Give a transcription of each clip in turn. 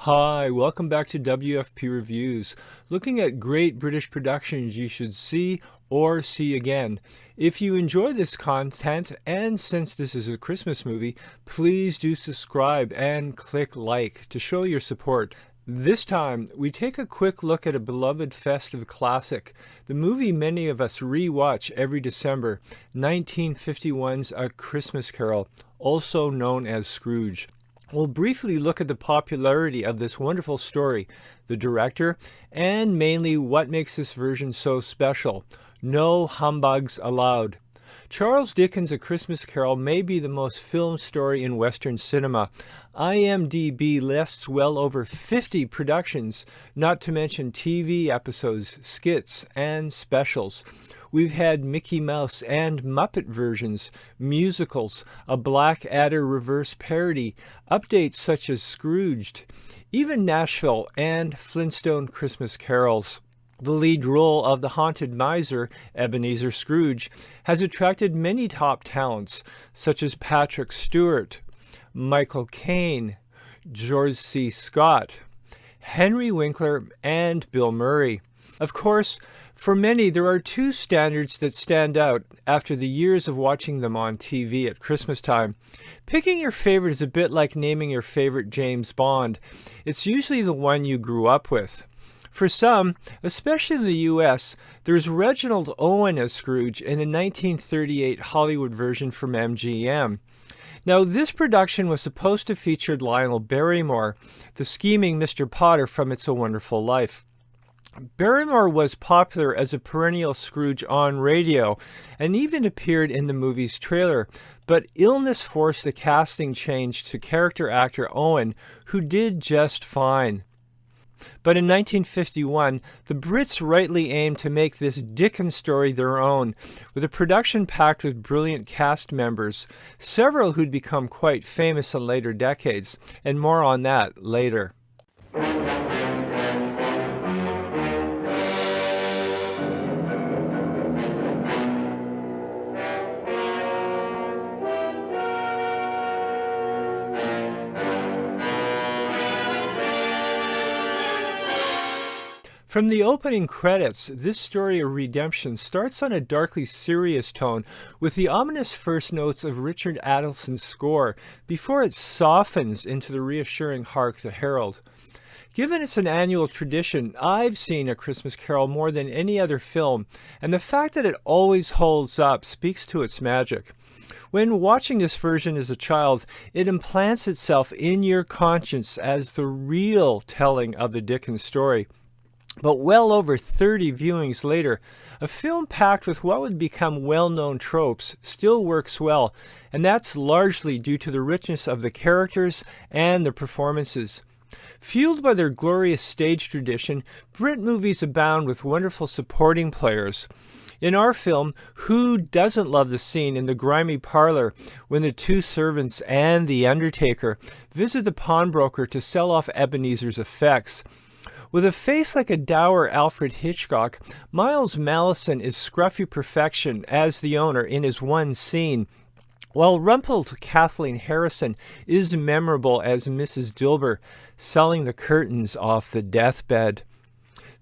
Hi, welcome back to WFP Reviews, looking at great British productions you should see or see again. If you enjoy this content, and since this is a Christmas movie, please do subscribe and click like to show your support. This time, we take a quick look at a beloved festive classic, the movie many of us re-watch every December, 1951's A Christmas Carol, also known as Scrooge. We'll briefly look at the popularity of this wonderful story, the director, and mainly what makes this version so special. No humbugs allowed. Charles Dickens' A Christmas Carol may be the most filmed story in Western cinema. IMDb lists well over 50 productions, not to mention TV episodes, skits, and specials. We've had Mickey Mouse and Muppet versions, musicals, a Blackadder reverse parody, updates such as Scrooged, even Nashville and Flintstone Christmas carols. The lead role of the haunted miser, Ebenezer Scrooge, has attracted many top talents, such as Patrick Stewart, Michael Caine, George C. Scott, Henry Winkler, and Bill Murray. Of course, for many, there are two standards that stand out after the years of watching them on TV at Christmas time. Picking your favorite is a bit like naming your favorite James Bond. It's usually the one you grew up with. For some, especially in the US, there's Reginald Owen as Scrooge in the 1938 Hollywood version from MGM. Now, this production was supposed to feature Lionel Barrymore, the scheming Mr. Potter from It's a Wonderful Life. Barrymore was popular as a perennial Scrooge on radio and even appeared in the movie's trailer, but illness forced the casting change to character actor Owen, who did just fine. But in 1951, the Brits rightly aimed to make this Dickens story their own, with a production packed with brilliant cast members, several who'd become quite famous in later decades, and more on that later. From the opening credits, this story of redemption starts on a darkly serious tone with the ominous first notes of Richard Adelson's score before it softens into the reassuring Hark the Herald. Given it's an annual tradition, I've seen A Christmas Carol more than any other film, and the fact that it always holds up speaks to its magic. When watching this version as a child, it implants itself in your conscience as the real telling of the Dickens story. But well over 30 viewings later, a film packed with what would become well-known tropes still works well, and that's largely due to the richness of the characters and the performances. Fueled by their glorious stage tradition, Brit movies abound with wonderful supporting players. In our film, who doesn't love the scene in the grimy parlor when the two servants and the undertaker visit the pawnbroker to sell off Ebenezer's effects? With a face like a dour Alfred Hitchcock, Miles Malleson is scruffy perfection as the owner in his one scene, while rumpled Kathleen Harrison is memorable as Mrs. Dilber, selling the curtains off the deathbed.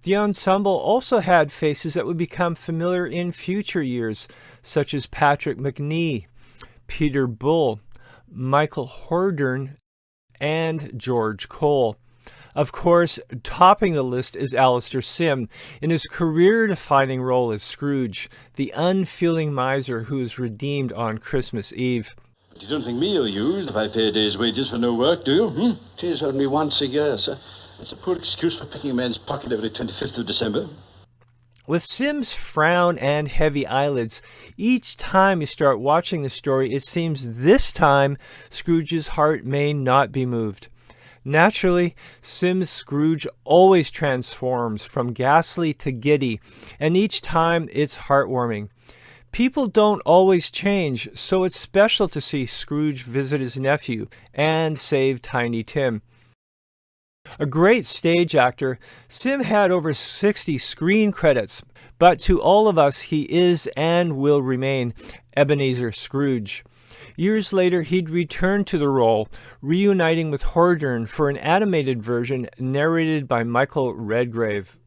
The ensemble also had faces that would become familiar in future years, such as Patrick Macnee, Peter Bull, Michael Hordern, and George Cole. Of course, topping the list is Alastair Sim in his career-defining role as Scrooge, the unfeeling miser who is redeemed on Christmas Eve. But you don't think me ill-used if I pay a day's wages for no work, do you? It is only once a year, sir. It's a poor excuse for picking a man's pocket every 25th of December. With Sim's frown and heavy eyelids, each time you start watching the story, it seems this time Scrooge's heart may not be moved. Naturally, Sim's Scrooge always transforms from ghastly to giddy, and each time it's heartwarming. People don't always change, so it's special to see Scrooge visit his nephew and save Tiny Tim. A great stage actor, Sim had over 60 screen credits, but to all of us he is and will remain Ebenezer Scrooge. Years later, he'd return to the role, reuniting with Hordern for an animated version narrated by Michael Redgrave.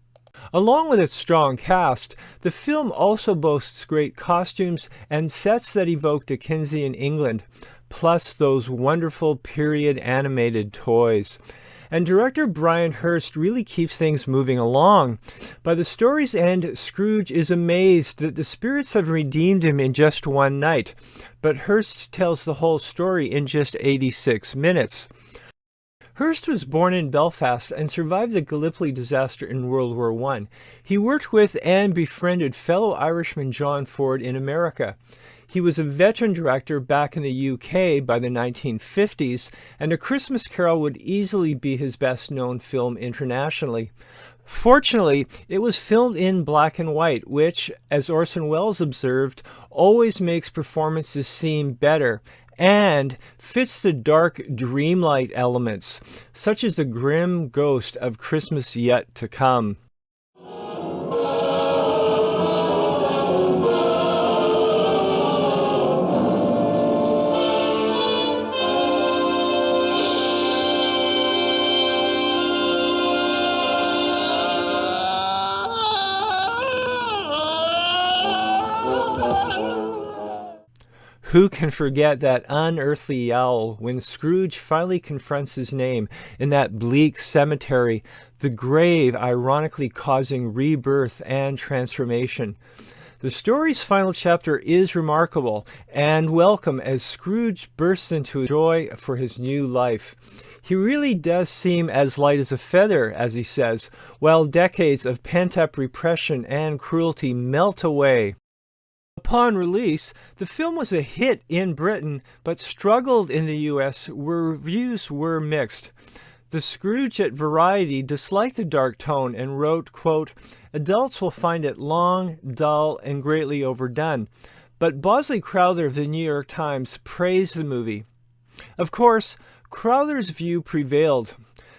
Along with its strong cast, the film also boasts great costumes and sets that evoke Dickensian England, plus those wonderful period animated toys. And director Brian Hurst really keeps things moving along. By the story's end, Scrooge is amazed that the spirits have redeemed him in just one night, but Hurst tells the whole story in just 86 minutes. Hurst was born in Belfast and survived the Gallipoli disaster in World War I. He worked with and befriended fellow Irishman John Ford in America. He was a veteran director back in the UK by the 1950s, and A Christmas Carol would easily be his best-known film internationally. Fortunately, it was filmed in black and white, which, as Orson Welles observed, always makes performances seem better, and fits the dark, dreamlight elements, such as the grim ghost of Christmas yet to come. Who can forget that unearthly yowl when Scrooge finally confronts his name in that bleak cemetery, the grave ironically causing rebirth and transformation? The story's final chapter is remarkable and welcome as Scrooge bursts into joy for his new life. He really does seem as light as a feather, as he says, while decades of pent-up repression and cruelty melt away. Upon release, the film was a hit in Britain, but struggled in the US, where reviews were mixed. The Scrooge at Variety disliked the dark tone and wrote, quote, "Adults will find it long, dull, and greatly overdone." But Bosley Crowther of the New York Times praised the movie. Of course, Crowther's view prevailed.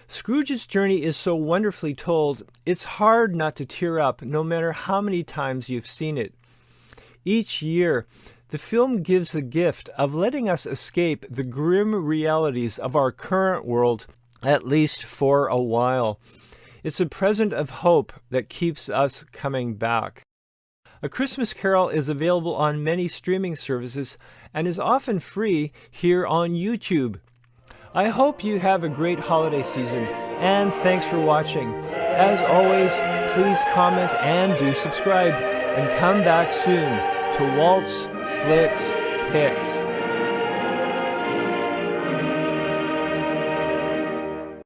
Scrooge's journey is so wonderfully told, it's hard not to tear up no matter how many times you've seen it. Each year, the film gives the gift of letting us escape the grim realities of our current world, at least for a while. It's a present of hope that keeps us coming back. A Christmas Carol is available on many streaming services and is often free here on YouTube. I hope you have a great holiday season, and thanks for watching. As always, please comment and do subscribe, and come back soon to Walt's Flicks Picks.